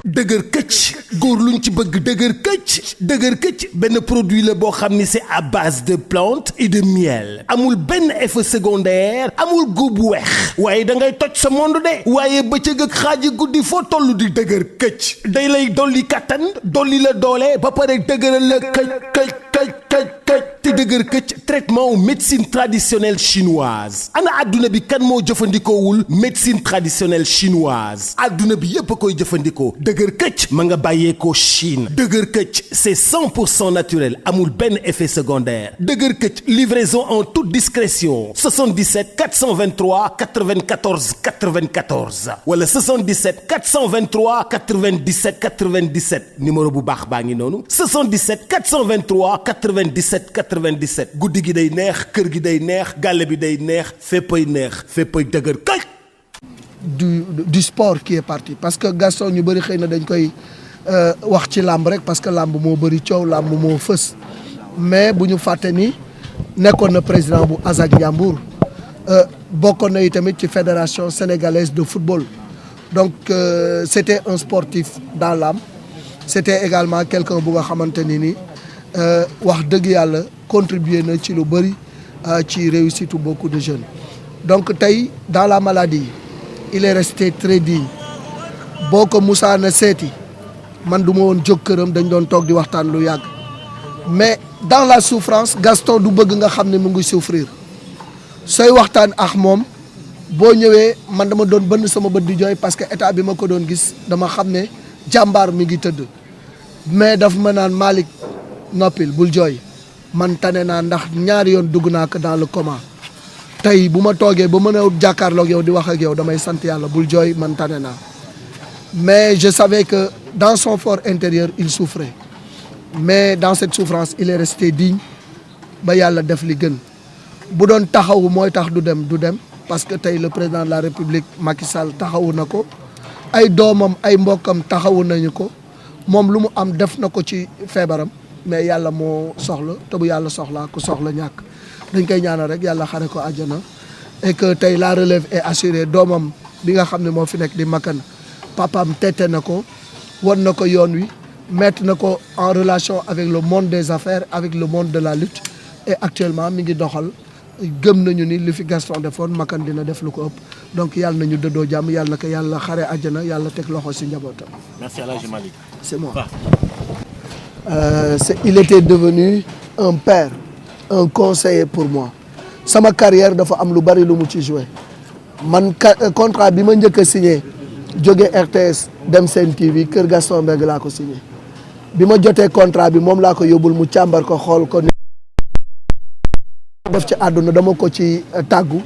dëgër këcc góor luñ ci bëgg dëgër këcc benn produit la boo xam ni c'est à base de plantes et de miel amul benn effet secondaire amul góob bu weex waaye da ngay toj sa monde de waaye bëccëg ak xaaji guddi foo toll di dëgër këcc day lay dolli kattan dolli la doole ba pare dëgëral la këcc te dëgër këcc traitement wu médecine traditionnelle chinoise ana adduna bi kan moo jëfandikoowul médecine traditionnelle chinoise adduna bi yépp a koy jëfandikoo dëgër këcc ma nga bàyyeekoo Chine dëgër këcc c'est 100% naturel amul benn effet secondaire dëgër këcc livraison en toute discrétion 77 423 94 94 wala 77 423 97 97 numéro bu baax baa ngi noonu 77 423 97 97 guddi gi day neex kër gi day neex gàlle bi day neex féppay dëgër këcc. du sport qui est parti parce que Gaston ñu bëri xëy na dañ koy wax ci làmb rek parce que làmb moo bëri coow làmb moo fës mais bu ñu fàtte ni nekkoon na président bu ASAC Ndiambour bokkoon na itamit ci fédération sénégalaise de football donc c'était un sportif dans l'âme c'était également quelqu'un bu nga xamante ni wax dëgg yàlla contribuer na ci lu bëri ci réussite beaucoup de jeunes donc tey dans la maladie il est resté très digne boo ko Moussa na seeti man du ma woon jóg këram dañ doon toog di waxtaan lu yàgg mais dans la souffrance Gaston du bëgg nga xam ne mu ngi souffrir sooy waxtaan ak moom boo ñëwee man dama doon bënn sama bët di jooy parce que état bi ma ko doon gis dama xam ne jàmbaar mi ngi tëdd mais daf ma naan Malick noppil bul jooy man tane naa ndax ñaari yoon dugg naa ko dans le coma tey bu ma toogee ba mën a jàkkaarloog yow di wax ak yow damay sant yàlla bul jooy man tane naa mais je savais que dans son fort intérieur il souffrait mais dans cette souffrance il est resté digne ba yàlla def li gën bu doon taxawu mooy tax du dem parce que tey le président de la République Macky Sall taxawu na ko ay doomam ay mbokkam taxawu nañu ko moom lu mu am def na ko ci feebaram mais yàlla moo soxla te bu yàlla soxlaa ku soxla ñàkk dañ koy ñaanal rek yàlla xare ko àjjana et que tey la relève est assurée doomam bi nga xam ne moo fi nekk di Makan papaam tette na ko wan na ko yoon wi mettre na ko en relation avec le monde des affaires avec le monde de la lutte et actuellement mi ngi doxal gëm nañu ni li fi Gaston defoon Makan dina def lu ko ëpp donc yàlla nañu dëddoo jàmm yàlla na ko yàlla xare àjjana yàlla teg loxo si njabootam. Merci El Hadji Malick. C'est moi. Il était devenu un père un conseiller pour moi sama carrière dafa am lu bari lu mu ci joué man contrat bi ma njëkk a signé jóge RTS dem Sen TV kër Gaston Mbengue laa ko signé bi ma jotee contrat bi moom laa ko yóbbul mu càmbar ko xool ko ni def ci àdduna dama ko ci tàggu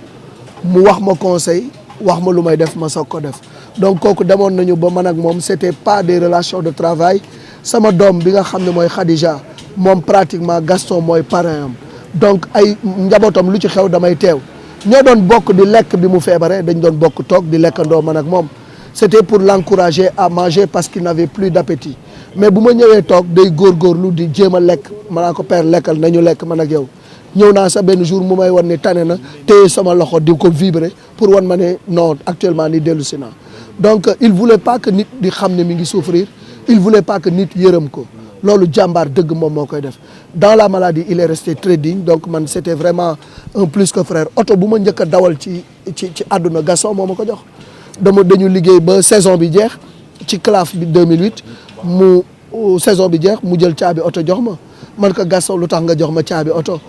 mu wax ma conseil wax ma lu may def ma soog ko def donc kooku demoon nañu ba man ak moom c'était pas des relations de travail sama doom bi nga xam ne mooy Khadija moom pratiquement Gaston mooy parrain am donc ay njabootam lu ci xew damay teew ñoo doon bokk di lekk bi mu feebaree dañ doon bokk toog di lekkandoo man ak moom c'était pour l'encourager à manger parce qu'il n'avait plus d'appétit mais bu ma ñëwee toog day góorgóorlu di jéem a lekk ma naa ko père lekkal nañu lekk man ak yow ñëw naa sa benn jour mu may wan ne tane na téye sama loxo di ko vibrer pour wan ma ne non actuellement ni dellu si naa donc il voulait pas que nit di xam ne mi ngi souffrir il voulait pas que nit yërëm ko loolu jàmbaar dëgg moom moo koy def dans la maladie il est resté très digne donc man c'était vraiment un plus que frère oto bu ma njëkk a dawal ci àdduna Gaston moo ma ko jox dañu liggéey ba saison bi jeex ci CLAF bi 2008 mu saison bi jeex mu jël caabi oto jox ma man ko Gaston lu tax nga jox ma caabi oto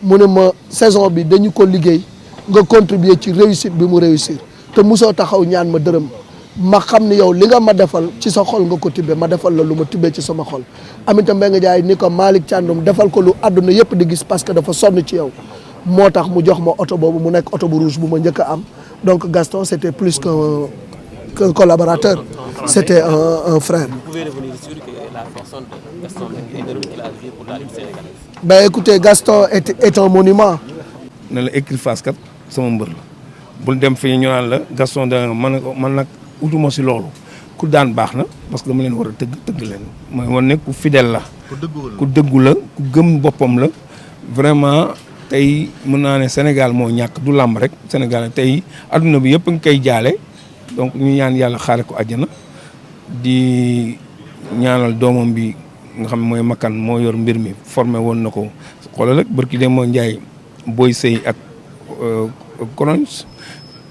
mu ne ma saison bi dañu ko liggéey nga contribuer ci réussite bi mu réussir te musoo taxaw ñaan ma dërëm ma xam ne yow li nga ma defal ci sa xol nga ko tibbee ma defal la lu ma tibbee ci sama xol Aminata Mbengue Ndiaye ni ko Malick Thiandoum defal ko lu àdduna yëpp di gis parce que dafa sonn ci yow moo tax mu jox ma oto boobu mu nekk oto bu rouge bu ma njëkk a am donc Gaston c'était plus qu'un collaborateur c'était un frère. Vous pouvez revenir sur la façon de Gaston Mbengue qu'il a joué pour la lutte sénégalaise. Ben écoutez, Gaston est un monument. ne la écurie Fass kat sama mbër la bul dem fii ñu naan la Gaston da man nag utuma si loolu ku daan baax na parce que dama leen war a tëgg leen mooy wane ne ku fidèle la ku dëggu la ku gëm boppam la vraiment tey mën naa ne Sénégal moo ñàkk du làmb rek Sénégal tey adduna bi yëpp a ngi koy jaale donc ñu ñaan yàlla xaare ko àjjana di ñaanal doomam bi nga xam mooy Makan moo yor mbir mi formé woon na ko xoolal rek barki dem moo Ndiaye booy sëy ak Koroñ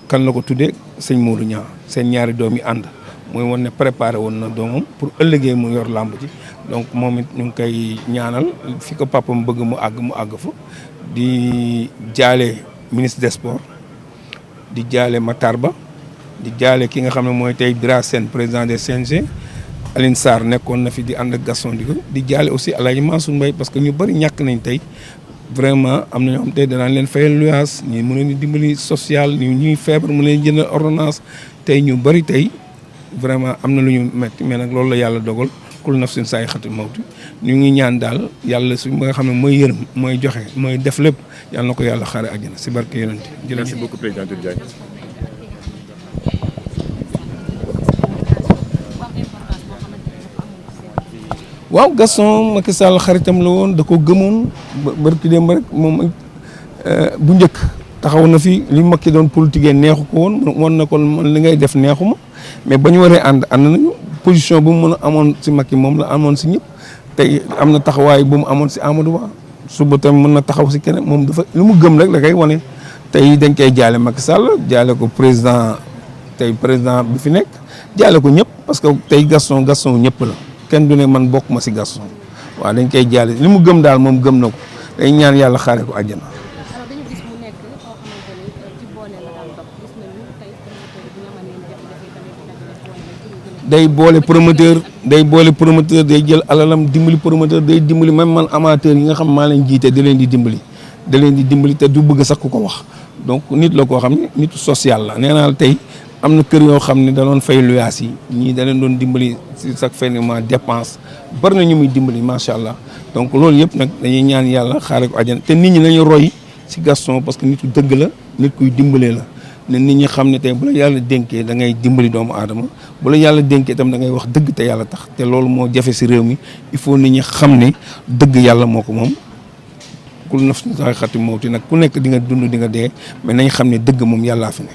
kan la ko tuddee sëñ Modou Niang seen ñaari doom yi ànd mooy woon ne préparé woon na doomam pour ëllëgee mu yor làmb ji donc moom it ñu ngi koy ñaanal fi ko papam bëgg mu àgg fa di jaale ministre des sports di jaale Matar Ba di jaale ki nga xam ne mooy tey Bira Sène président des CNG Aline Sarr nekkoon na fi di ànd ak Gaston di jaale aussi Alaaji Mansour Mbaye parce que ñu bëri ñàkk nañ tey vraiment am na ñoo xam tey danaan leen fayal luyaas ñi mën leen dimbali social ñuy feebar mu leen jëndal ordonnance tey ñu bëri tey vraiment am na lu ñu metti mais nag loolu la yàlla dogal kul nafsin saay xati mawti ñu ngi ñaan daal yàlla su nga xam ne mooy yërëm mooy joxe mooy def lépp yàlla na ko yàlla xaare àjjana si barke yonent bi. Merci beaucoup président Diagne. waaw Gaston Macky Sall xaritam la woon da ko gëmoon barki démb rek moom bu njëkk taxaw na fi li Macky doon politique neexu ko woon na ko man li ngay def neexuma mais ba ñu waree ànd nañu position bu mu mën a amoon si Macky moom la amoon si ñëpp tey am na taxawaay bu mu amoon si Amadou Ba suba tamit mën na taxaw si keneen moom dafa lu mu gëm rek la koy wane tey dañ koy jaale Macky Sall jaale ko président bi fi nekk jaale ko ñëpp parce que tey Gaston ñëpp la. kenn du ne man bokk ma si Gaston waaw dañ koy jaale li mu gëm daal moom gëm na ko day ñaan yàlla xaare ko àjjana. alors dañu gis mu nekk koo xamante ni ci boole la daan dox gis nañu tey promoteur bi nga xam ne day boole promoteur day jël alalam dimbali promoteur day dimbali même man amateur yi nga xam maa leen jiite da leen di dimbali te du bëgg sax ku ko wax donc nit la koo xam ne nit social la nee naa tey. am na kër yoo xam ne da doon fay luyaas yi ñii da leen doon dimbali si chaque fin de mois dépense bari na ñu muy dimbali macha allah donc loolu yëpp nag dañuy ñaan yàlla xaare ko àjjana te nit ñi nañu roy si Gaston parce que nit ku dëgg la nit kuy dimbalee la ne nit ñi xam ne tey bu la yàlla dénkee da ngay dimbali doomu aadama bu la yàlla dénkee itam da ngay wax dëgg te yàlla tax te loolu moo jafe si réew mi il faut nit ñi xam ne dëgg yàlla moo ko moom kul nafsin zaa'iqatu mawti nag ku nekk di nga dund di nga dee mais nañ xam ne dëgg moom yàllaa fi ne.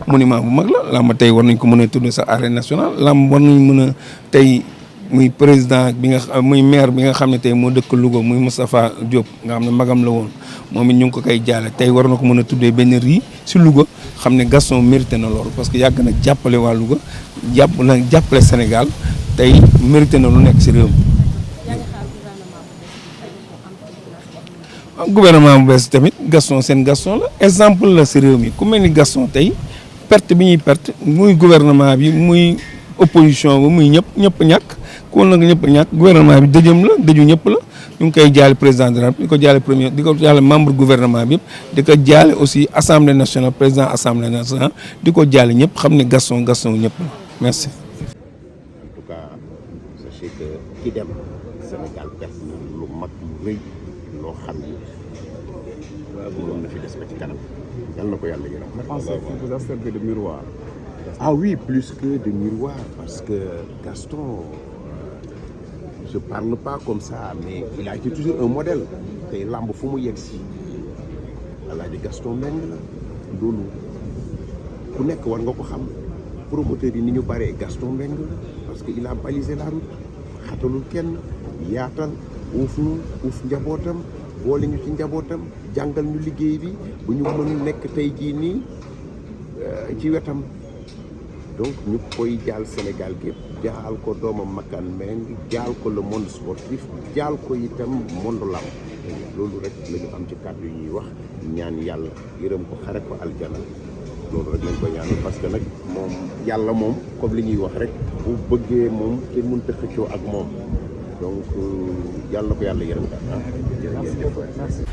monument bu mag la làmb tey war nañ ko mën a tudd sa arène nationale làmb war nañ mën a tey muy président bi nga muy maire bi nga xam ne tey moo dëkk Louga muy Moustapha Diop nga xam ne magam la woon moom it ñu ngi ko koy jaale tey war na ko mën a tuddee benn rii si Louga xam ne Gaston mérité na loolu parce que yàgg na jàppale waa Louga jàppale Sénégal tey mérité na lu nekk si réew mi. gouvernement bu bees tamit Gaston seen Gaston la exemple la si réew mi ku mel ni Gaston tey perte bi ñuy perte muy gouvernement bi muy opposition bi muy ñëpp ñàkk kon nag ñëpp ñàkk gouvernement bi dëjëm la dëju ñëpp la ñu ngi koy jaale président de la République di ko jaale premier di ko jaale membre gouvernement bi yëpp di ko jaale aussi assemblée nationale président assemblée nationale di ko jaale ñëpp xam ne Gaston ñëpp la merci. En tout cas sachez que ki dem Sénégal perte na lu mag lu rëy loo xam ni mënoon na fi des ba ci kanam yal na ko yàlla yërëm. Je pense qu'il vous a servi de miroir. Ah oui, plus que de miroir, parce que Gaston, je parle pas comme ça, mais il a été toujours un modèle. tey làmb fu mu yegg si Alaaji Gaston Mbengue la loolu ku nekk war nga ko xam promoteur yi ni ñu baree Gaston Mbengue la parce que il a balisé la route xatalul kenn yaatal uuf ñu uuf njabootam boole ñu ci njabootam jàngal ñu liggéey bi bu ñu mën nekk tey jii nii ci wetam donc ñu koy jaal Sénégal gépp jaal ko doomam Makan Mbengue jaal ko le monde sportif jaal ko itam monde lamb loolu rek la ñu am ci kàddu yi ñuy wax ñaan yàlla yërëm ko xare ko aljana loolu rek lañ ko ñaan parce que nag moom yàlla moom comme li ñuy wax rek bu bëggee moom kenn mënut a xëccoo ak moom donc yàlla ko yàlla yërëm daal ah jërëjëf.